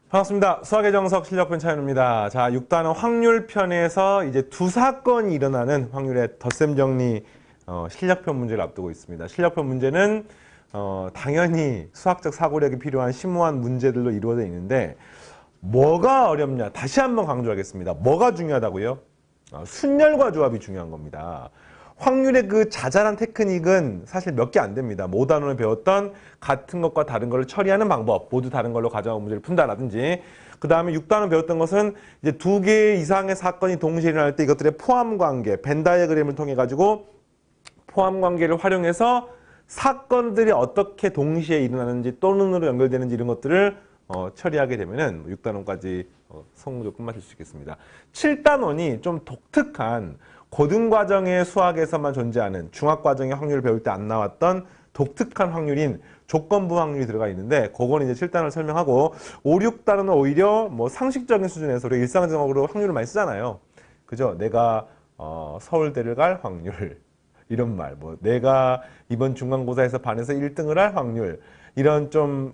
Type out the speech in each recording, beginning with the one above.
반갑습니다. 수학의 정석 실력편 차윤입니다. 자, 6단원 확률 편에서 이제 두 사건이 일어나는 확률의 덧셈 정리 실력편 문제를 앞두고 있습니다. 실력편 문제는 당연히 수학적 사고력이 필요한 심오한 문제들로 이루어져 있는데 뭐가 어렵냐? 다시 한번 강조하겠습니다. 뭐가 중요하다고요? 순열과 조합이 중요한 겁니다. 확률의 그 자잘한 테크닉은 사실 몇 개 안 됩니다. 5단원을 배웠던 같은 것과 다른 것을 처리하는 방법, 모두 다른 걸로 가져온 문제를 푼다라든지, 그 다음에 6단원 배웠던 것은 이제 두 개 이상의 사건이 동시에 일어날 때 이것들의 포함 관계, 벤 다이어그램을 통해 가지고 포함 관계를 활용해서 사건들이 어떻게 동시에 일어나는지 또는으로 연결되는지 이런 것들을 처리하게 되면은 6단원까지 성공적으로 끝마칠 수 있겠습니다. 7단원이 좀 독특한 고등과정의 수학에서만 존재하는 중학과정의 확률을 배울 때 안 나왔던 독특한 확률인 조건부 확률이 들어가 있는데 그거는 이제 7단원을 설명하고 5, 6단원은 오히려 뭐 상식적인 수준에서 우리가 일상적으로 확률을 많이 쓰잖아요. 그죠? 내가 서울대를 갈 확률 이런 말, 뭐 내가 이번 중간고사에서 반에서 1등을 할 확률 이런 좀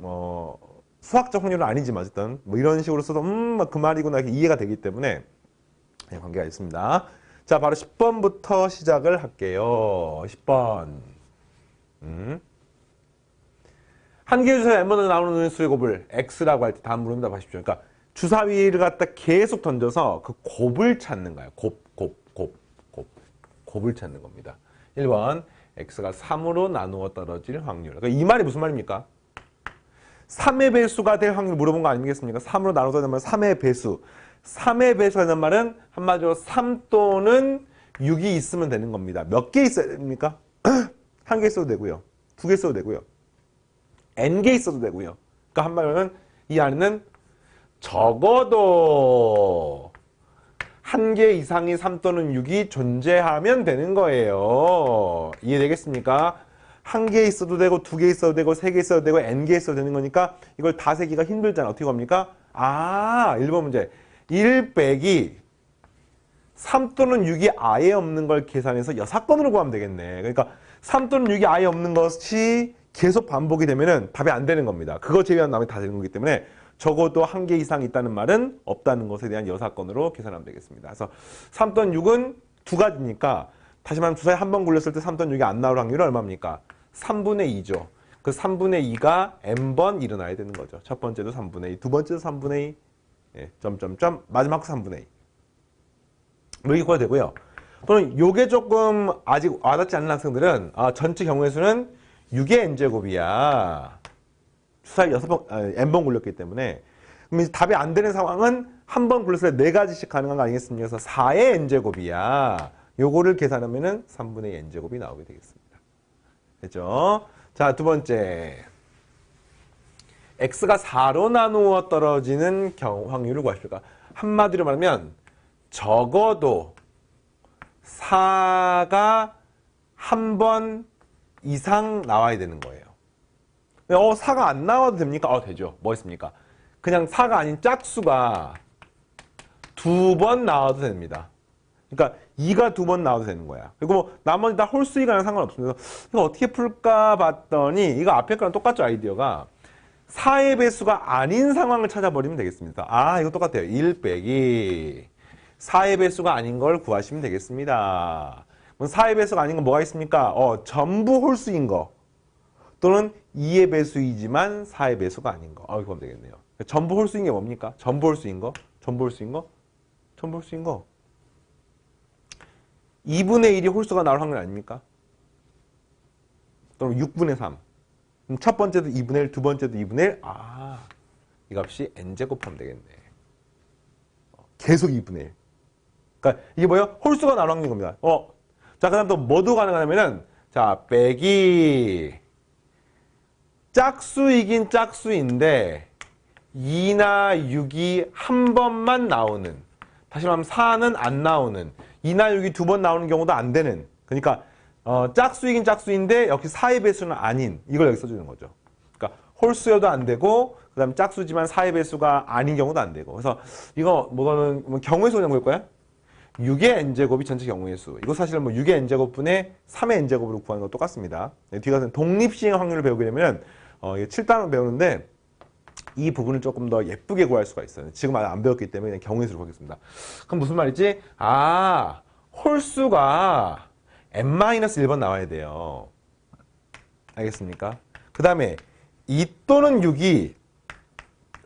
수학적 확률은 아니지만 어쨌든 뭐 이런 식으로 써도 그 말이구나 이렇게 이해가 되기 때문에 네, 관계가 있습니다. 자, 바로 10번부터 시작을 할게요. 10번. 한 개의 주사위 n번을 나누는 수의 곱을 x라고 할 때 다음 물음이다 보십시오. 그러니까 주사위를 갖다 계속 던져서 그 곱을 찾는 거예요. 곱을 찾는 겁니다. 1번, x가 3으로 나누어 떨어질 확률. 그러니까 이 말이 무슨 말입니까? 3의 배수가 될 확률 물어본 거 아니겠습니까? 3으로 나눠서 하는 말은 3의 배수. 3의 배수라는 말은 한마디로 3 또는 6이 있으면 되는 겁니다. 몇 개 있어야 됩니까? 한 개 있어도 되고요. 두 개 있어도 되고요. n개 있어도 되고요. 그러니까 한마디로는 이 안에는 적어도 한 개 이상이 3 또는 6이 존재하면 되는 거예요. 이해되겠습니까? 한 개 있어도 되고 두 개 있어도 되고 세 개 있어도 되고 n개 있어도 되는 거니까 이걸 다 세기가 힘들잖아. 어떻게 합니까? 1번 문제. 1 빼기 3 또는 6이 아예 없는 걸 계산해서 여사건으로 구하면 되겠네. 그러니까 3 또는 6이 아예 없는 것이 계속 반복이 되면은 답이 안 되는 겁니다. 그거 제외한 나머지 다 되는 거기 때문에 적어도 한 개 이상 있다는 말은 없다는 것에 대한 여사건으로 계산하면 되겠습니다. 그래서 3 또는 6은 두 가지니까 다시 말하면 주사위 한 번 굴렸을 때 3 또는 6이 안 나올 확률은 얼마입니까? 3분의 2죠. 그 3분의 2가 n번 일어나야 되는 거죠. 첫 번째도 3분의 2, 두 번째도 3분의 2, 예, 점점점, 마지막 3분의 2. 뭐 이렇게 구해도 되고요. 또는 요게 조금 아직 와닿지 않는 학생들은 전체 경우의 수는 6의 n제곱이야. 주사위 6번, n번 굴렸기 때문에. 그럼 이제 답이 안 되는 상황은 한 번 굴렸을 때 4가지씩 가능한 거 아니겠습니까? 그래서 4의 n제곱이야. 요거를 계산하면은 3분의 n제곱이 나오게 되겠습니다. 됐죠? 자, 두 번째. x가 4로 나누어 떨어지는 확률을 구하실까? 한마디로 말하면 적어도 4가 한 번 이상 나와야 되는 거예요. 4가 안 나와도 됩니까? 되죠. 뭐 있습니까? 그냥 4가 아닌 짝수가 두 번 나와도 됩니다. 그러니까 2가 두 번 나와도 되는 거야. 그리고 뭐 나머지 다 홀수이가는 상관없습니다. 이거 어떻게 풀까 봤더니 이거 앞에 거랑 똑같죠, 아이디어가. 4의 배수가 아닌 상황을 찾아버리면 되겠습니다. 이거 똑같아요. 1 빼기 4의 배수가 아닌 걸 구하시면 되겠습니다. 그럼 4의 배수가 아닌 건 뭐가 있습니까? 전부 홀수인 거 또는 2의 배수이지만 4의 배수가 아닌 거. 이거 보면 되겠네요. 전부 홀수인 게 뭡니까? 전부 홀수인 거? 전부 홀수인 거? 전부 홀수인 거. 2분의 1이 홀수가 나올 확률 아닙니까? 또는 6분의 3. 그럼 첫 번째도 2분의 1, 두 번째도 2분의 1. 이 값이 n제곱 하면 되겠네. 계속 2분의 1. 그러니까 이게 뭐예요? 홀수가 나올 확률인 겁니다. 자, 그 다음 또 뭐도 가능하냐면은, 자, 빼기. 짝수이긴 짝수인데, 2나 6이 한 번만 나오는. 다시 말하면 4는 안 나오는. 2나 6이 두 번 나오는 경우도 안 되는. 그러니까 짝수이긴 짝수인데 역시 4의 배수는 아닌. 이걸 여기 써주는 거죠. 그러니까 홀수여도 안 되고 그 다음에 짝수지만 4의 배수가 아닌 경우도 안 되고. 그래서 이거 뭐는 경우의 수 그냥 구할 거야? 6의 n제곱이 전체 경우의 수. 이거 사실은 뭐 6의 n제곱분의 3의 n제곱으로 구하는 거 똑같습니다. 뒤에 가서는 독립시행 확률을 배우게 되면 7단원 배우는데 이 부분을 조금 더 예쁘게 구할 수가 있어요. 지금 아직 안 배웠기 때문에 그냥 경우의 수로 보겠습니다. 그럼 무슨 말이지? 아, 홀수가 n-1번 나와야 돼요. 알겠습니까? 그 다음에 2 또는 6이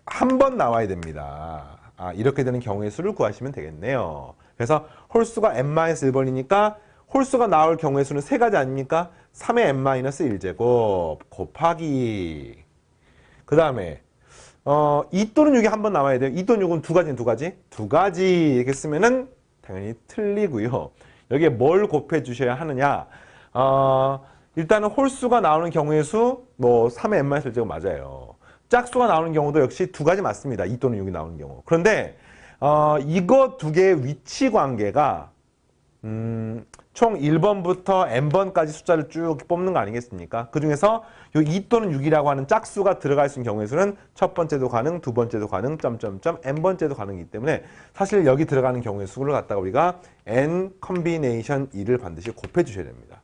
한 번 나와야 됩니다. 아, 이렇게 되는 경우의 수를 구하시면 되겠네요. 그래서 홀수가 n-1번이니까 홀수가 나올 경우의 수는 세 가지 아닙니까? 3의 n-1제곱 곱하기 그 다음에 2 또는 6이 한 번 나와야 돼요. 2 또는 6은 두 가지는 두 가지? 두 가지 이렇게 쓰면은 당연히 틀리고요. 여기에 뭘 곱해 주셔야 하느냐? 일단은 홀수가 나오는 경우의 수, 뭐 3의 n-1제곱 맞아요. 짝수가 나오는 경우도 역시 두 가지 맞습니다. 2 또는 6이 나오는 경우. 그런데 이거 두 개의 위치 관계가 총 1번부터 n번까지 숫자를 쭉 뽑는 거 아니겠습니까? 그 중에서 이 2 또는 6이라고 하는 짝수가 들어갈 수 있는 경우의 수는 첫 번째도 가능, 두 번째도 가능, 점점점 n번째도 가능이기 때문에 사실 여기 들어가는 경우의 수를 갖다가 우리가 n 컨비네이션 2를 반드시 곱해 주셔야 됩니다.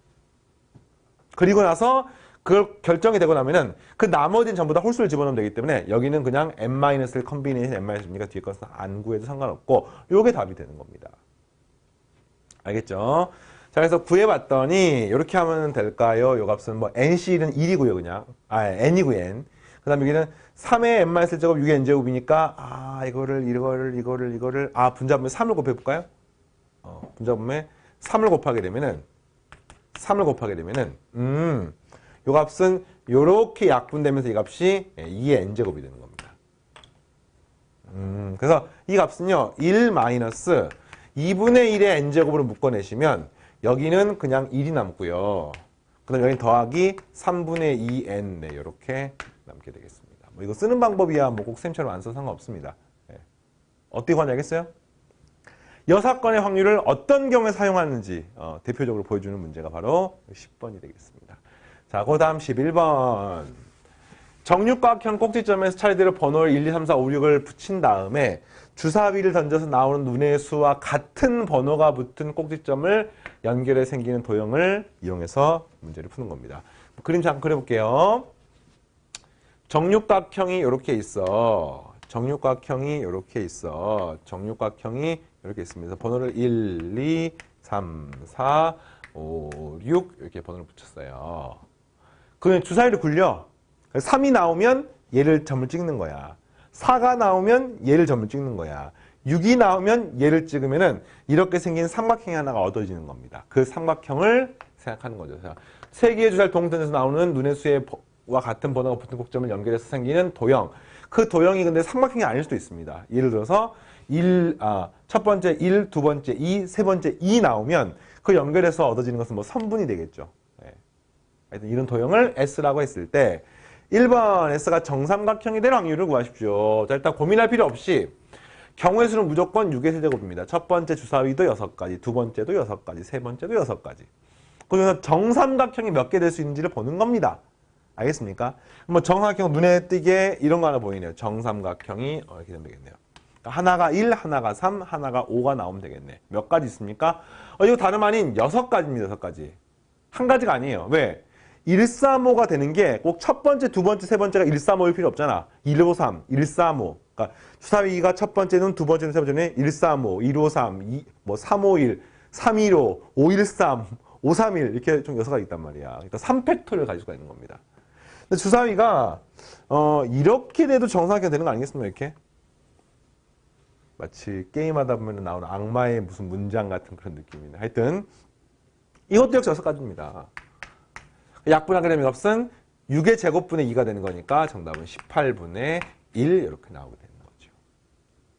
그리고 나서 그걸 결정이 되고 나면은 그 나머지는 전부 다 홀수를 집어넣으면 되기 때문에 여기는 그냥 n-1 컨비네이션 n-1이니까 뒤에 것은 안 구해도 상관없고 요게 답이 되는 겁니다. 알겠죠? 자, 그래서 구해봤더니 이렇게 하면 될까요? 요 값은 뭐 nC는 1이고요, 그냥. n이고 n. 그 다음에 여기는 3의 n-1제곱 6의 n제곱이니까 이거를 분자분면 3을 곱해볼까요? 분자분면 3을 곱하게 되면은 요 값은 요렇게 약분되면서 이 값이 2의 n제곱이 되는 겁니다. 그래서 이 값은요 1 마이너스 2분의 1의 n제곱으로 묶어내시면 여기는 그냥 1이 남고요. 그 다음에 여기 더하기 3분의 2n 네, 이렇게 남게 되겠습니다. 뭐 이거 쓰는 방법이야 뭐 꼭 쌤처럼 안 써도 상관없습니다. 네. 어떻게 구하냐겠어요? 6건의 확률을 어떤 경우에 사용하는지 대표적으로 보여주는 문제가 바로 10번이 되겠습니다. 자, 그 다음 11번. 정육각형 꼭지점에서 차례대로 번호를 1, 2, 3, 4, 5, 6을 붙인 다음에 주사위를 던져서 나오는 눈의 수와 같은 번호가 붙은 꼭지점을 연결해 생기는 도형을 이용해서 문제를 푸는 겁니다. 그림 잠깐 그려볼게요. 정육각형이 이렇게 있어. 정육각형이 이렇게 있습니다. 번호를 1, 2, 3, 4, 5, 6 이렇게 번호를 붙였어요. 그러면 주사위를 굴려. 3이 나오면 얘를 점을 찍는 거야. 4가 나오면 얘를 점을 찍는 거야. 6이 나오면 얘를 찍으면은 이렇게 생긴 삼각형이 하나가 얻어지는 겁니다. 그 삼각형을 생각하는 거죠. 세 개의 주사위 동전에서 나오는 눈의 수와 같은 번호가 붙은 꼭점을 연결해서 생기는 도형. 그 도형이 근데 삼각형이 아닐 수도 있습니다. 예를 들어서 첫 번째 1, 두 번째 2, 세 번째 2 나오면 그 연결해서 얻어지는 것은 뭐 선분이 되겠죠. 네. 하여튼 이런 도형을 S라고 했을 때 1번 S가 정삼각형이 될 확률을 구하십시오. 자, 일단 고민할 필요 없이 경우의 수는 무조건 6의 세제곱입니다. 첫 번째 주사위도 6가지, 두 번째도 6가지, 세 번째도 6가지. 그래서 정삼각형이 몇 개 될 수 있는지를 보는 겁니다. 알겠습니까? 뭐 정삼각형 눈에 띄게 이런 거 하나 보이네요. 정삼각형이 이렇게 되면 되겠네요. 하나가 1, 하나가 3, 하나가 5가 나오면 되겠네. 몇 가지 있습니까? 이거 다름 아닌 6가지입니다. 6가지. 한 가지가 아니에요. 왜? 135가 되는 게 꼭 첫 번째, 두 번째, 세 번째가 135일 필요 없잖아. 153, 135. 그러니까 주사위가 첫 번째는 두 번째는 세 번째는 135, 153, 351, 315, 513, 531 이렇게 좀 6가지 있단 말이야. 그러니까 3팩토리를 가질 수가 있는 겁니다. 근데 주사위가 이렇게 돼도 정상하게 되는 거 아니겠습니까? 이렇게 마치 게임하다 보면 나오는 악마의 무슨 문장 같은 그런 느낌이네. 하여튼 이것도 역시 6가지입니다. 약분하게 되면 값은 6의 제곱분의 2가 되는 거니까 정답은 18분의 1 이렇게 나오게 되는 거죠.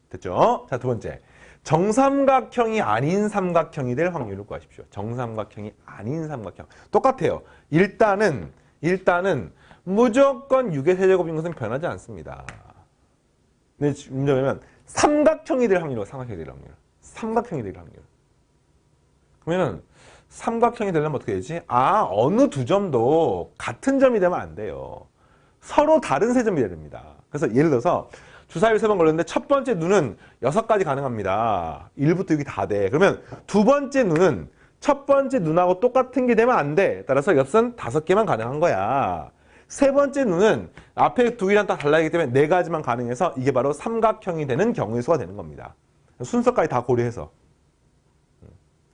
됐죠? 자, 두 번째. 정삼각형이 아닌 삼각형이 될 확률을 구하십시오. 정삼각형이 아닌 삼각형. 똑같아요. 일단은 무조건 6의 세제곱인 것은 변하지 않습니다. 근데 문제는 삼각형이 될 확률, 삼각형이 될 확률. 그러면은 삼각형이 되려면 어떻게 되지? 어느 두 점도 같은 점이 되면 안 돼요. 서로 다른 세 점이 됩니다. 그래서 예를 들어서 주사위를 3번 걸렸는데 첫 번째 눈은 6가지 가능합니다. 1부터 6이 다 돼. 그러면 두 번째 눈은 첫 번째 눈하고 똑같은 게 되면 안 돼. 따라서 값은 5개만 가능한 거야. 세 번째 눈은 앞에 두 개랑 다 달라지기 때문에 네 가지만 가능해서 이게 바로 삼각형이 되는 경우의 수가 되는 겁니다. 순서까지 다 고려해서.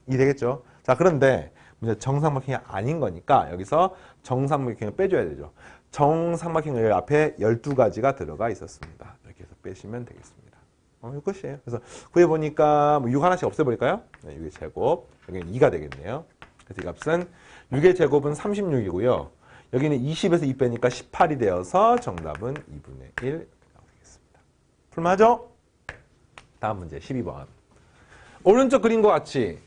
이해되겠죠? 자, 그런데 문제 정삼각형이 아닌 거니까 여기서 정삼각형을 빼줘야 되죠. 정삼각형 여기 앞에 12가지가 들어가 있었습니다. 이렇게 해서 빼시면 되겠습니다. 이거 끝이에요. 그래서 구해보니까 뭐 6 하나씩 없애버릴까요? 네, 6의 제곱. 여기는 2가 되겠네요. 그래서 이 값은 6의 제곱은 36이고요. 여기는 20에서 2 빼니까 18이 되어서 정답은 2분의 1 되겠습니다. 풀마죠? 다음 문제 12번. 오른쪽 그림과 같이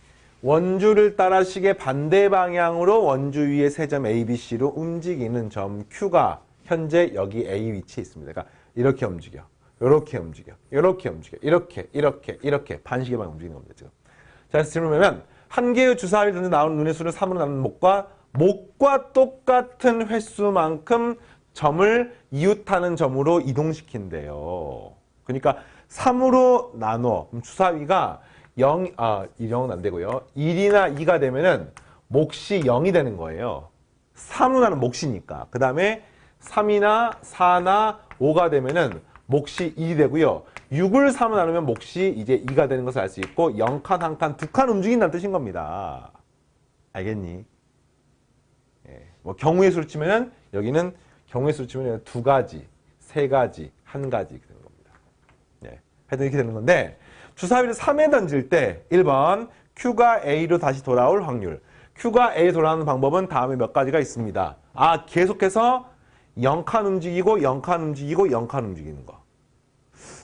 원주를 따라 시계 반대 방향으로 원주 위의 세 점 A, B, C로 움직이는 점 Q가 현재 여기 A 위치에 있습니다. 그러니까 이렇게 움직여, 이렇게 움직여, 이렇게 움직여, 이렇게 반시계 방향 움직이는 겁니다. 지금. 자, 그래서 질문하면 한 개의 주사위 가운데 나오는 눈의 수를 3으로 나누는 목과 똑같은 횟수만큼 점을 이웃하는 점으로 이동시킨대요. 그러니까 3으로 나눠. 그럼 주사위가 0은 안 되고요. 1이나 2가 되면은 몫이 0이 되는 거예요. 3으로 나는 몫이니까. 그 다음에 3이나 4나 5가 되면은 몫이 2이 되고요. 6을 3으로 나누면 몫이 이제 2가 되는 것을 알 수 있고 0칸, 1칸, 2칸 움직인다는 뜻인 겁니다. 알겠니? 예. 뭐 경우의 수를 치면은 여기는 경우의 수를 치면 2가지, 3가지, 1가지 이렇게 되는 겁니다. 예. 하여튼 이렇게 되는 건데 주사위를 3에 던질 때 1번 Q가 A로 다시 돌아올 확률. Q가 A로 돌아오는 방법은 다음에 몇 가지가 있습니다. 계속해서 0칸 움직이고 0칸 움직이고 0칸 움직이는 거.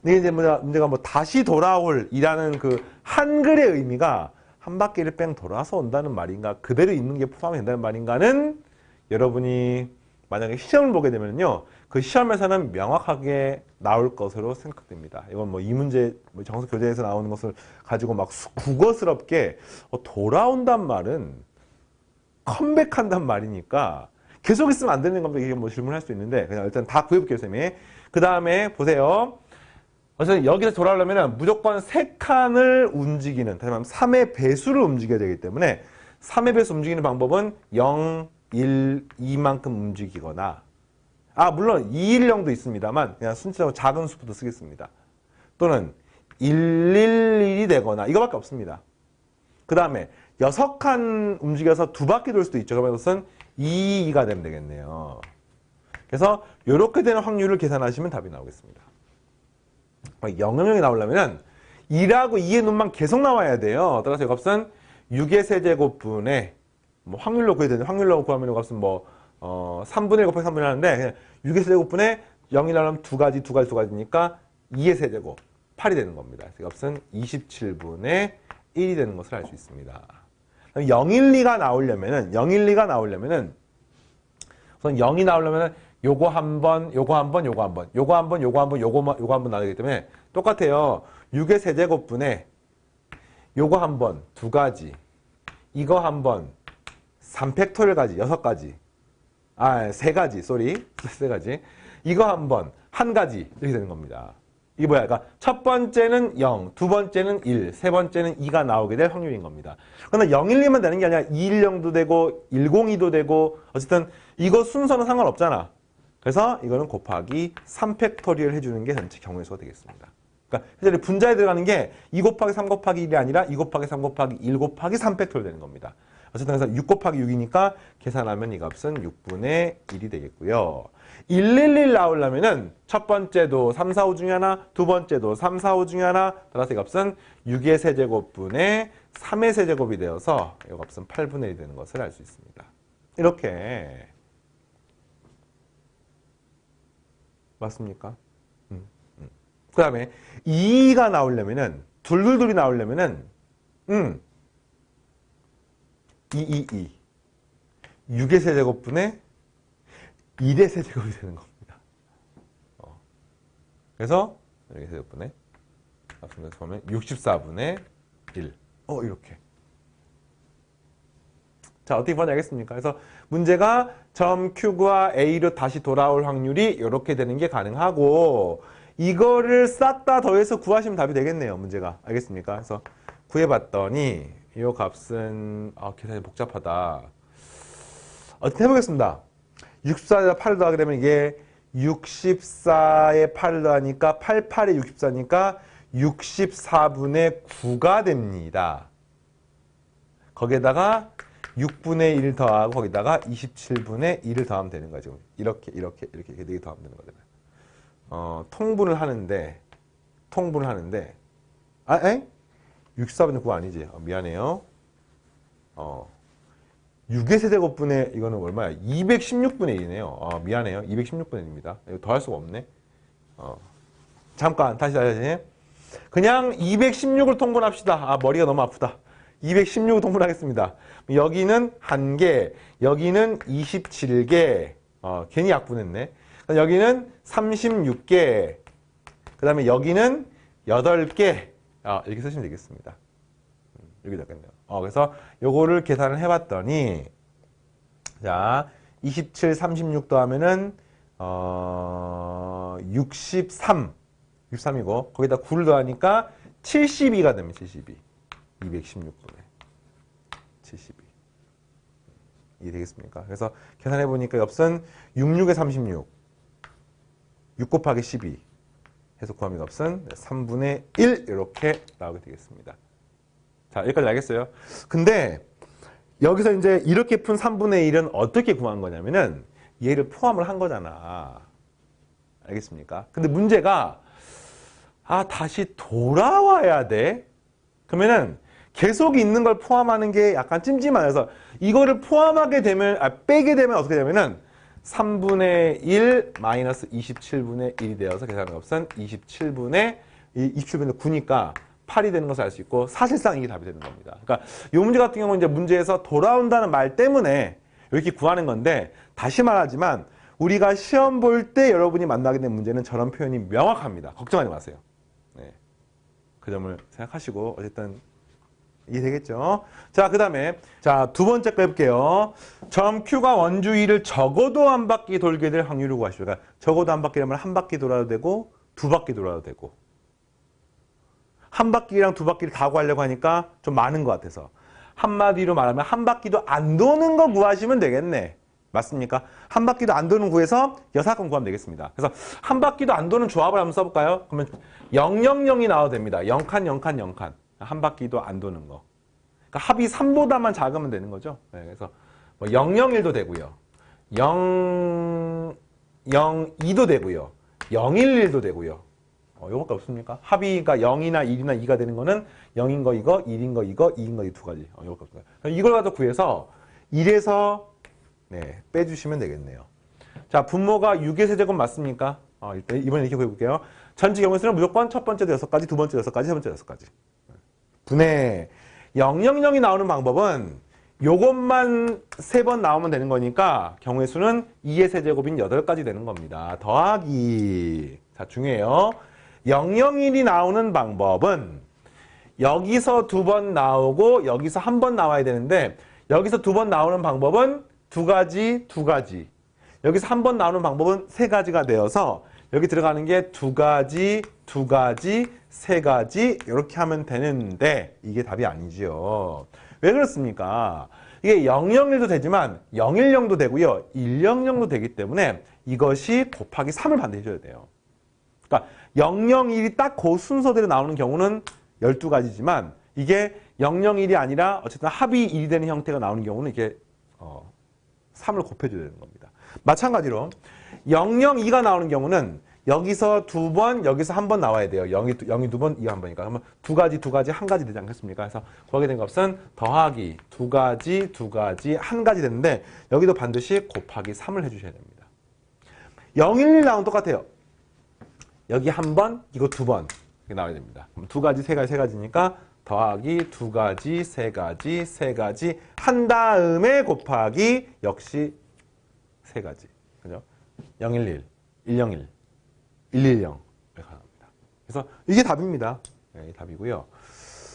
근데 이제 문제가 뭐 다시 돌아올 이라는 그 한글의 의미가 한 바퀴를 뺑 돌아서 온다는 말인가 그대로 있는 게 포함이 된다는 말인가는 여러분이 만약에 시험을 보게 되면요. 그 시험에서는 명확하게 나올 것으로 생각됩니다. 이건 뭐 이 문제 정석 교재에서 나오는 것을 가지고 막 국어스럽게 돌아온단 말은 컴백한단 말이니까 계속 있으면 안 되는 겁니다. 이게 뭐 질문할 수 있는데 그냥 일단 다 구해볼게요, 쌤이. 그 다음에 보세요. 어쨌든 여기서 돌아오려면 무조건 3칸을 움직이는, 다시 말하면 3의 배수를 움직여야 되기 때문에 3의 배수 움직이는 방법은 0, 1, 2만큼 움직이거나 물론 2, 1, 0도 있습니다만 그냥 순차적으로 작은 수부터 쓰겠습니다. 또는 1, 1, 1이 되거나 이거밖에 없습니다. 그 다음에 6칸 움직여서 2바퀴 돌 수도 있죠. 그러면 그것은 2, 2가 되면 되겠네요. 그래서 이렇게 되는 확률을 계산하시면 답이 나오겠습니다. 0이 나오려면 2하고 2의 눈만 계속 나와야 돼요. 따라서 이 값은 6의 세제곱분의 확률로 구해야 되는데 확률로 구하면 이 값은 3분의 1 곱하기 3분의 1 하는데 그냥 6의 세제곱분의 0이 나오면 2가지니까 2의 세제곱 8이 되는 겁니다. 이 값은 27분의 1이 되는 것을 알 수 있습니다. 012가 나오려면은 우선 0이 나오려면은 요거 한 번, 요거 한 번, 요거 한 번, 요거 한 번, 요거 한 번, 요거 한 번 나오기 때문에 똑같아요. 6의 세제곱분의 요거 한 번, 2가지, 이거 한 번, 3팩토리얼까지, 6가지, 3가지, 쏘리, 3가지, 이거 한 번, 1가지 이렇게 되는 겁니다. 이게 뭐야? 그러니까 첫 번째는 0, 두 번째는 1, 세 번째는 2가 나오게 될 확률인 겁니다. 그런데 0, 1, 2만 되는 게 아니라 210도 되고 102도 되고 어쨌든 이거 순서는 상관없잖아. 그래서 이거는 곱하기 3팩토리얼 해주는 게 전체 경우의 수가 되겠습니다. 그러니까 현재 분자에 들어가는 게 2 곱하기 3 곱하기 1이 아니라 2 곱하기 3 곱하기 1 곱하기 3팩토리얼 되는 겁니다. 어쨌든 그래서 6 곱하기 6이니까 계산하면 이 값은 6분의 1이 되겠고요. 111 나오려면은 첫 번째도 3, 4, 5 중에 하나, 두 번째도 3, 4, 5 중에 하나, 따라서 이 값은 6의 세제곱분의 3의 세제곱이 되어서 이 값은 8분의 1이 되는 것을 알 수 있습니다. 이렇게 맞습니까? 그 다음에 2가 나오려면은 둘둘둘이 나오려면은 6의 세제곱분의 1의 세제곱이 되는 겁니다. 그래서 6의 세제곱분의 보면 64분의 1 이렇게. 자, 어떻게 보면 알겠습니까? 그래서 문제가 점 Q가 A로 다시 돌아올 확률이 이렇게 되는 게 가능하고 이거를 싹 다 더해서 구하시면 답이 되겠네요. 문제가. 알겠습니까? 그래서 구해봤더니 이 값은 계산이 복잡하다. 어떻게 해보겠습니다. 64에다 8을 더하게 되면 이게 64에 8을 더하니까 88에 64니까 64분의 9가 됩니다. 거기에다가 6분의 1 더하고 거기다가 27분의 1을 더하면 되는 거죠. 이렇게 4개 더하면 되는 거잖아요. 통분을 하는데 64분의 9 아니지? 미안해요. 6의 세제곱분의 이거는 얼마야? 216분의 1이네요. 미안해요. 216분의 1입니다. 이거 더할 수가 없네. 잠깐 다시. 그냥 216을 통분합시다. 머리가 너무 아프다. 216을 통분하겠습니다. 여기는 1개, 여기는 27개. 괜히 약분했네. 여기는 36개. 그 다음에 여기는 8개. 이렇게 쓰시면 되겠습니다. 이렇게 됐겠네요. 그래서 요거를 계산을 해봤더니, 자, 27, 36 더하면은, 63이고, 거기다 9를 더하니까 72가 됩니다. 72. 216분의 72. 이해 되겠습니까? 그래서 계산해보니까 엽선 66에 36. 6 곱하기 12. 해서 구하면 엽선 3분의 1 이렇게 나오게 되겠습니다. 자, 여기까지 알겠어요? 근데 여기서 이제 이렇게 푼 3분의 1은 어떻게 구한 거냐면은 얘를 포함을 한 거잖아. 알겠습니까? 근데 문제가 다시 돌아와야 돼? 그러면은 계속 있는 걸 포함하는 게 약간 찜찜해서 이거를 포함하게 되면, 빼게 되면 어떻게 되냐면은 3분의 1 마이너스 27분의 1이 되어서 계산은 없은 27분의 9니까 8이 되는 것을 알 수 있고 사실상 이게 답이 되는 겁니다. 그러니까 이 문제 같은 경우는 이제 문제에서 돌아온다는 말 때문에 이렇게 구하는 건데 다시 말하지만 우리가 시험 볼 때 여러분이 만나게 된 문제는 저런 표현이 명확합니다. 걱정하지 마세요. 네. 그 점을 생각하시고 어쨌든 이해되겠죠? 자, 그 다음에 자, 두 번째 거 해볼게요. 점 Q가 원주위를 적어도 한 바퀴 돌게 될 확률을 구하시오. 그러니까 적어도 한 바퀴라면 한 바퀴 돌아도 되고 두 바퀴 돌아도 되고 한 바퀴랑 두 바퀴를 다 구하려고 하니까 좀 많은 것 같아서 한마디로 말하면 한 바퀴도 안 도는 거 구하시면 되겠네. 맞습니까? 한 바퀴도 안 도는 구해서 여사건 구하면 되겠습니다. 그래서 한 바퀴도 안 도는 조합을 한번 써볼까요? 그러면 000이 나와도 됩니다. 0칸, 0칸, 0칸. 한 바퀴도 안 도는 거. 그러니까 합이 3보다만 작으면 되는 거죠. 네, 그래서 뭐 001도 되고요. 002도 되고요. 011도 되고요. 이거밖에 없습니까? 합이가 0이나 1이나 2가 되는 거는 0인 거 이거, 1인 거 이거, 2인 거 이 두 가지. 이거밖에 없습니다. 이걸 가지고 구해서 1에서 네, 빼주시면 되겠네요. 자, 분모가 6의 세제곱 맞습니까? 이번에 이렇게 구해볼게요. 전체 경우에서는 무조건 첫 번째도 6가지, 두 번째 6가지, 세 번째 6가지. 분의 000이 나오는 방법은 요것만 3번 나오면 되는 거니까 경우의 수는 2의 세제곱인 8가지 되는 겁니다. 더하기. 자, 중요해요. 001이 나오는 방법은 여기서 2번 나오고 여기서 1번 나와야 되는데 여기서 2번 나오는 방법은 두 가지. 여기서 1번 나오는 방법은 3가지가 되어서 여기 들어가는 게 2가지, 3가지 이렇게 하면 되는데 이게 답이 아니지요. 왜 그렇습니까? 이게 001도 되지만 010도 되고요. 100도 되기 때문에 이것이 곱하기 3을 반드시 해줘야 돼요. 그러니까 001이 딱 그 순서대로 나오는 경우는 12가지지만 이게 001이 아니라 어쨌든 합이 1이 되는 형태가 나오는 경우는 이게 3을 곱해줘야 되는 겁니다. 마찬가지로 002가 나오는 경우는 여기서 2번, 여기서 1번 나와야 돼요. 0이 2번, 2가 1번이니까. 그러면 2가지, 1가지 되지 않겠습니까? 그래서 구하게 된 값은 더하기 2가지, 1가지 되는데 여기도 반드시 곱하기 3을 해주셔야 됩니다. 011 나오면 똑같아요. 여기 1번, 이거 2번 이렇게 나와야 됩니다. 그럼 2가지, 3가지니까 더하기 2가지, 3가지 한 다음에 곱하기 역시 3가지. 그죠? 011, 101, 110 이렇게 나옵니다. 그래서 이게 답입니다. 네, 이게 답이고요.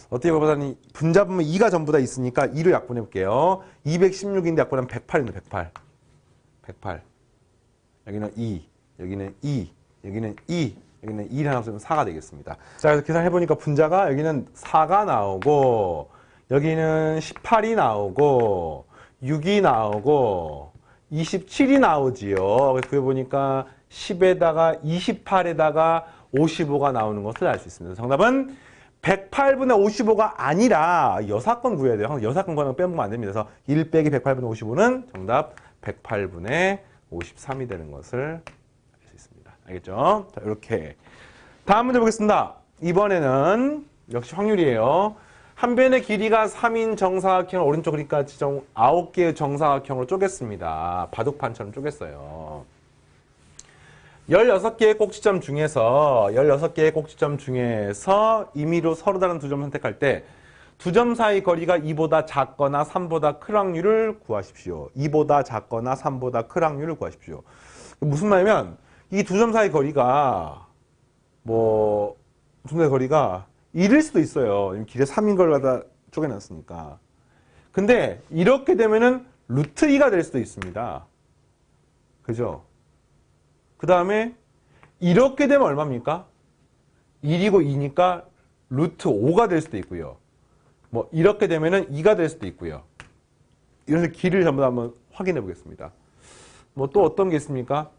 어떻게 보면 분자분모 2가 전부 다 있으니까 2로 약분해 볼게요. 216인데 약분하면 108인데 108. 여기는 2, 여기는 2, 여기는 2, 여기는 2를 하나 쓰면 4가 되겠습니다. 자, 그래서 계산해 보니까 분자가 여기는 4가 나오고 여기는 18이 나오고 6이 나오고 27이 나오지요. 그래서 그게 보니까 10에다가 28에다가 55가 나오는 것을 알 수 있습니다. 정답은 108분의 55가 아니라 여사건 구해야 돼요. 여사건 구하는 거 빼먹으면 안 됩니다. 그래서 1 빼기 108분의 55는 정답 108분의 53이 되는 것을 알 수 있습니다. 알겠죠? 자, 이렇게. 다음 문제 보겠습니다. 이번에는 역시 확률이에요. 한 변의 길이가 3인 정사각형을 오른쪽 그러니까 9개의 정사각형으로 쪼갰습니다. 바둑판처럼 쪼갰어요. 16개의 꼭지점 중에서 임의로 서로 다른 두 점 선택할 때 두 점 사이 거리가 2보다 작거나 3보다 큰 확률을 구하십시오. 2보다 작거나 3보다 큰 확률을 구하십시오. 무슨 말이냐면 이 두 점 사이 거리가 거리가 1일 수도 있어요. 길에 3인 걸 갖다 쪼개놨으니까. 근데 이렇게 되면은 루트 2가 될 수도 있습니다. 그죠? 그 다음에 이렇게 되면 얼마입니까? 1이고 2니까 루트 5가 될 수도 있고요. 이렇게 되면은 2가 될 수도 있고요. 이런 길을 전부 다 한번 확인해 보겠습니다. 또 어떤 게 있습니까?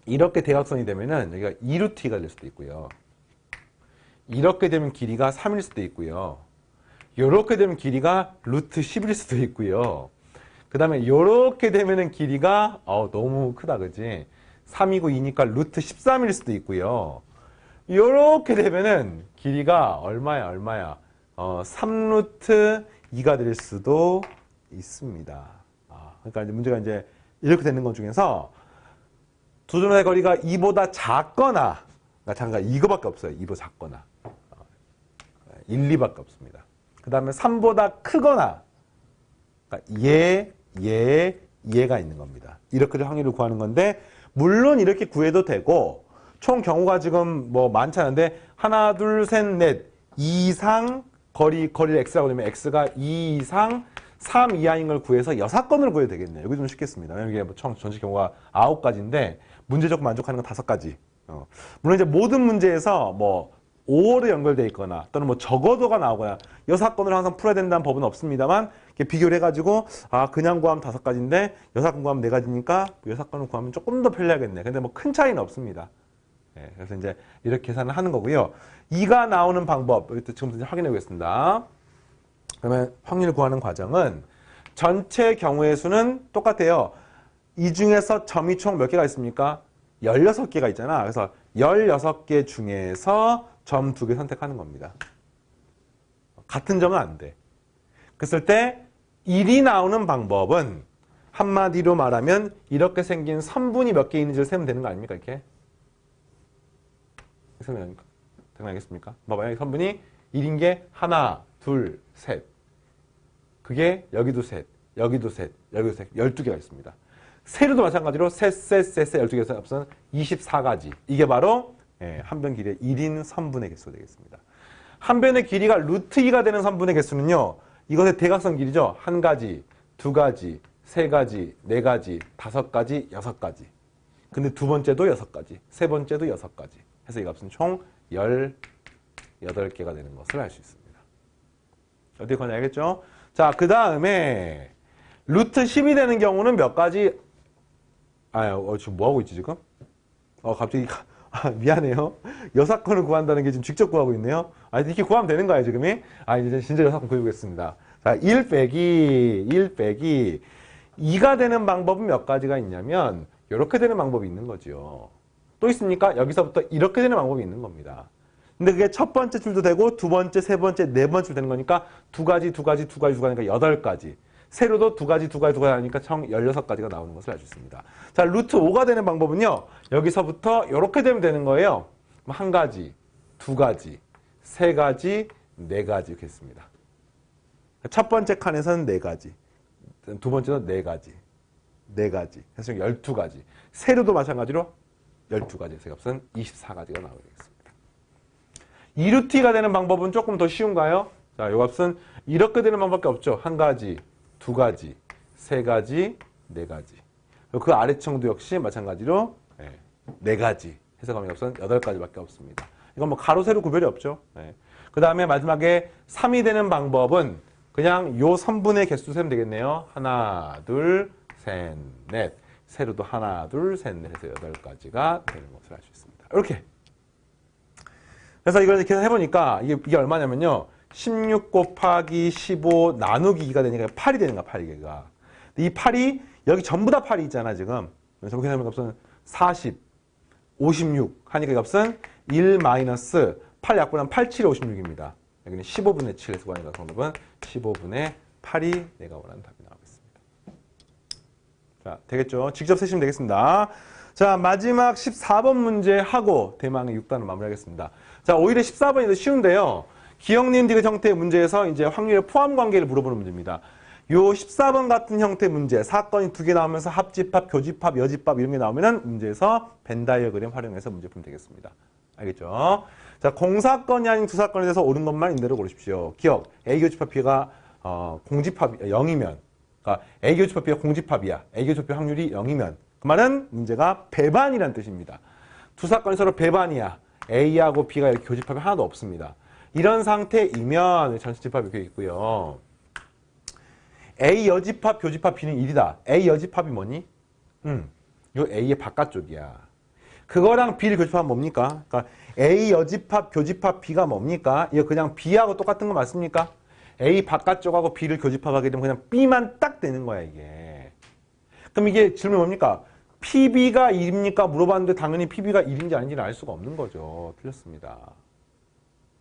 이렇게 대각선이 되면은 여기가 2루트 2가 될 수도 있고요. 이렇게 되면 길이가 3일 수도 있고요. 이렇게 되면 길이가 루트 10일 수도 있고요. 그 다음에 이렇게 되면은 길이가 너무 크다 그지? 3이고 2니까 루트 13일 수도 있고요. 이렇게 되면은 길이가 얼마야? 3루트 2가 될 수도 있습니다. 그러니까 이제 문제가 이제 이렇게 되는 것 중에서 두 점의 거리가 2보다 작거나, 잠깐 이거밖에 없어요. 2보다 작거나. 1, 2밖에 없습니다. 그 다음에 3보다 크거나, 그러니까 얘가 있는 겁니다. 이렇게 확률을 구하는 건데, 물론 이렇게 구해도 되고, 총 경우가 지금 많잖은데, 하나, 둘, 셋, 넷, 2 이상 거리를 x라고 되면 x가 2 이상 3 이하인 걸 구해서 6건을 구해도 되겠네요. 여기 좀 쉽겠습니다. 왜냐면 이게 총 전체 경우가 9가지인데, 문제적 만족하는 건 5가지. 물론 이제 모든 문제에서 5로 연결되어 있거나 또는 적어도가 나오거나 6건을 항상 풀어야 된다는 법은 없습니다만 비교를 해가지고 그냥 구하면 5가지인데 6건 구하면 4가지니까 6건을 구하면 조금 더 편리하겠네. 근데 큰 차이는 없습니다. 그래서 이제 이렇게 계산을 하는 거고요. 2가 나오는 방법 지금부터 확인해 보겠습니다. 그러면 확률 구하는 과정은 전체 경우의 수는 똑같아요. 이 중에서 점이 총 몇 개가 있습니까? 16개가 있잖아. 그래서 16개 중에서 점 2개 선택하는 겁니다. 같은 점은 안 돼. 그랬을 때 1이 나오는 방법은 한마디로 말하면 이렇게 생긴 선분이 몇 개 있는지를 세면 되는 거 아닙니까? 이렇게. 세면 되겠습니까? 봐봐요. 선분이 1인 게 하나, 둘, 셋. 그게 여기도 셋, 여기도 셋, 여기도 셋. 12개가 있습니다. 세로도 마찬가지로 셋, 12개에서 합선 24가지. 이게 바로 한 변 길이의 1인 선분의 개수가 되겠습니다. 한 변의 길이가 루트 2가 되는 선분의 개수는요. 이것의 대각선 길이죠. 1가지, 2가지, 3가지, 4가지, 5가지, 6가지. 근데 두 번째도 6가지, 세 번째도 6가지. 해서 이 값은 총 18개가 되는 것을 알 수 있습니다. 어떻게 거냐 알겠죠? 자, 그 다음에 루트 10이 되는 경우는 몇 가지? 지금 뭐 하고 있지 지금? 갑자기 미안해요. 여사건을 구한다는 게 지금 직접 구하고 있네요. 이렇게 구하면 되는 거예요 지금이? 이제 진짜 여사건 구해보겠습니다. 자, 1 빼기 2가 되는 방법은 몇 가지가 있냐면 이렇게 되는 방법이 있는 거죠. 또 있습니까? 여기서부터 이렇게 되는 방법이 있는 겁니다. 근데 그게 첫 번째 줄도 되고 두 번째, 세 번째, 네 번째 줄 되는 거니까 2가지 하니까 8가지. 세로도 2가지 하니까 총 16가지가 나오는 것을 알 수 있습니다. 자, 루트 5가 되는 방법은요. 여기서부터 이렇게 되면 되는 거예요. 1가지, 2가지, 3가지, 4가지 이렇게 했습니다. 첫 번째 칸에서는 4가지, 두 번째는 4가지, 4가지, 해서 12가지. 세로도 마찬가지로 12가지, 세 값은 24가지가 나오게 되겠습니다. 2루트 2가 되는 방법은 조금 더 쉬운가요? 자, 이 값은 이렇게 되는 방법밖에 없죠. 1가지, 2가지, 3가지, 4가지. 그 아래층도 역시 마찬가지로 4가지. 해석하면 값은 8가지밖에 없습니다. 이건 가로, 세로 구별이 없죠. 그 다음에 마지막에 3이 되는 방법은 그냥 요 선분의 개수 세면 되겠네요. 하나, 둘, 셋. 셋, 넷. 세로도 하나, 둘, 셋, 넷 해서 8가지가 되는 것을 알 수 있습니다. 이렇게. 그래서 이걸 이렇게 해보니까 이게 얼마냐면요. 16 곱하기 15 나누기 2가 되니까 8이 되는 거야, 8이가. 이 8이 여기 전부 다 8이 있잖아, 지금. 그래서 그렇게 되면 값은 40, 56 하니까 이 값은 1 마이너스 8 약분하면 8, 7, 56입니다. 여기는 15분의 7에서 구하니까 정답은 15분의 8이 내가 원하는 답이 나오겠습니다. 자, 되겠죠? 직접 세시면 되겠습니다. 자, 마지막 14번 문제 하고 대망의 6단을 마무리하겠습니다. 자, 오히려 14번이 더 쉬운데요. 기억니은 디귿 형태의 문제에서 이제 확률의 포함 관계를 물어보는 문제입니다. 요 14번 같은 형태의 문제, 사건이 2개 나오면서 합집합, 교집합, 여집합 이런 게 나오면은 문제에서 벤 다이어그램 활용해서 문제 풀면 되겠습니다. 알겠죠? 자, 공사건이 아닌 두사건에 대해서 옳은 것만 임대로 고르십시오. 기억, A 교집합 B가 공집합 0이면, 그러니까 A 교집합 B가 공집합이야. A 교집합 확률이 0이면 그 말은 문제가 배반이라는 뜻입니다. 두 사건이 서로 배반이야. A하고 B가 이렇게 교집합이 하나도 없습니다. 이런 상태이면 전체 집합이 이렇게 있고요. A 여집합, 교집합 B는 1이다. A 여집합이 뭐니? 요 A의 바깥쪽이야. 그거랑 B를 교집합하면 뭡니까? 그러니까 A 여집합, 교집합 B가 뭡니까? 이거 그냥 B하고 똑같은 거 맞습니까? A 바깥쪽하고 B를 교집합하게 되면 그냥 B만 딱 되는 거야, 이게. 그럼 이게 질문이 뭡니까? PB가 1입니까? 물어봤는데 당연히 PB가 1인지 아닌지는 알 수가 없는 거죠. 틀렸습니다.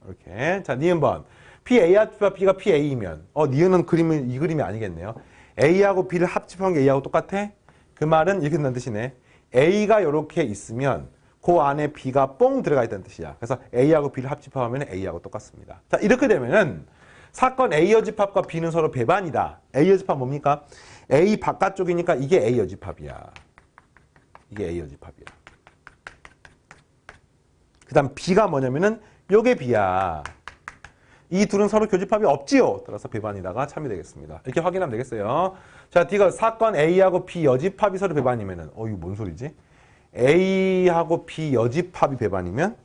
이렇게. 자, 니은번. PA와 B가 PA이면, 니은은 그림은 이 그림이 아니겠네요. A하고 B를 합집한 게 A하고 똑같아? 그 말은 이렇게 된다는 뜻이네. A가 이렇게 있으면 그 안에 B가 뽕 들어가 있다는 뜻이야. 그래서 A하고 B를 합집하면 A하고 똑같습니다. 자, 이렇게 되면은 사건 A 여집합과 B는 서로 배반이다. A 여집합 뭡니까? A 바깥쪽이니까 이게 A 여집합이야. 이게 A 여집합이야. 그 다음 B가 뭐냐면은 요게 B야. 이 둘은 서로 교집합이 없지요. 따라서 배반이다가 참이 되겠습니다. 이렇게 확인하면 되겠어요. 자, D가 사건 A하고 B 여집합이 서로 배반이면은 이거 뭔 소리지? A하고 B 여집합이 배반이면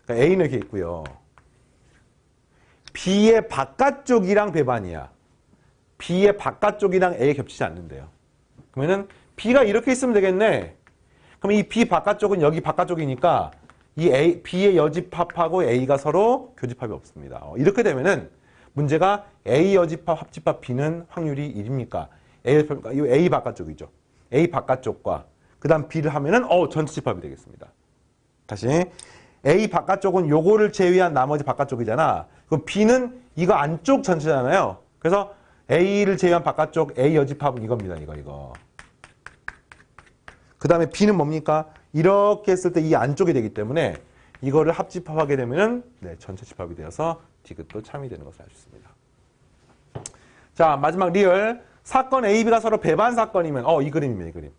그러니까 A는 이렇게 있고요. B의 바깥쪽이랑 배반이야. B의 바깥쪽이랑 A 겹치지 않는데요. 그러면은 B가 이렇게 있으면 되겠네. 그럼 이 B 바깥쪽은 여기 바깥쪽이니까 이 B의 여집합하고 A가 서로 교집합이 없습니다. 이렇게 되면은 문제가 A 여집합, 합집합 B는 확률이 1입니까? A 여집합, 이 A 바깥쪽이죠. A 바깥쪽과 그 다음 B를 하면은 전체 집합이 되겠습니다. 다시 A 바깥쪽은 요거를 제외한 나머지 바깥쪽이잖아. 그럼 B는 이거 안쪽 전체잖아요. 그래서 A를 제외한 바깥쪽 A 여집합은 이겁니다. 이거. 그 다음에 B는 뭡니까? 이렇게 했을 때 이 안쪽이 되기 때문에 이거를 합집합하게 되면은 전체 집합이 되어서 디귿도 참이 되는 것을 알 수 있습니다. 자, 마지막 리얼. 사건 A, B가 서로 배반 사건이면 이 그림입니다. 이 그림.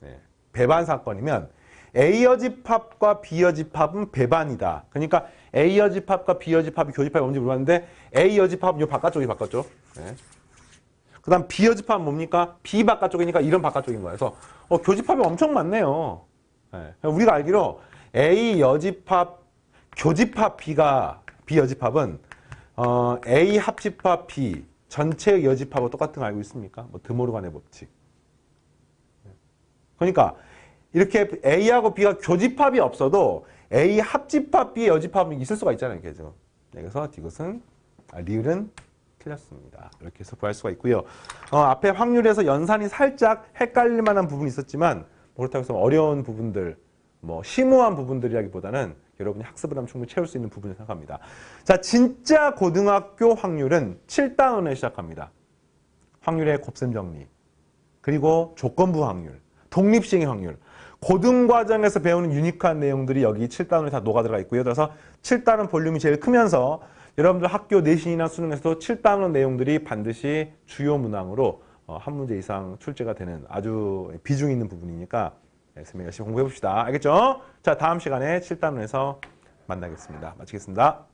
네. 배반 사건이면 A 여집합과 B 여집합은 배반이다. 그러니까 A 여집합과 B 여집합이 교집합이 뭔지 물어봤는데 A 여집합은 요 바깥쪽이 바깥쪽. 네. 그 다음 B 여집합은 뭡니까? B 바깥쪽이니까 이런 바깥쪽인 거야. 그래서 교집합이 엄청 많네요. 네. 우리가 알기로 A 여집합, 교집합 B 여집합은 A 합집합 B 전체의 여집합하고 똑같은 거 알고 있습니까? 뭐 드모르간의 법칙. 그러니까 이렇게 A하고 B가 교집합이 없어도 A 합집합 B의 여집합은 있을 수가 있잖아요. 계속. 그래서 이것은 리을은 틀렸습니다. 이렇게 해서 구할 수가 있고요. 앞에 확률에서 연산이 살짝 헷갈릴 만한 부분이 있었지만 그렇다고 해서 어려운 부분들, 심오한 부분들이라기보다는 여러분이 학습을 하면 충분히 채울 수 있는 부분을 생각합니다. 자, 진짜 고등학교 확률은 7단원에 시작합니다. 확률의 곱셈 정리, 그리고 조건부 확률, 독립시행의 확률, 고등과정에서 배우는 유니크한 내용들이 여기 7단원에 다 녹아들어가 있고요. 그래서 7단원 볼륨이 제일 크면서 여러분들 학교 내신이나 수능에서도 7단원 내용들이 반드시 주요 문항으로 한 문제 이상 출제가 되는 아주 비중 있는 부분이니까 선생님 열심히 공부해 봅시다. 알겠죠? 자, 다음 시간에 7단원에서 만나겠습니다. 마치겠습니다.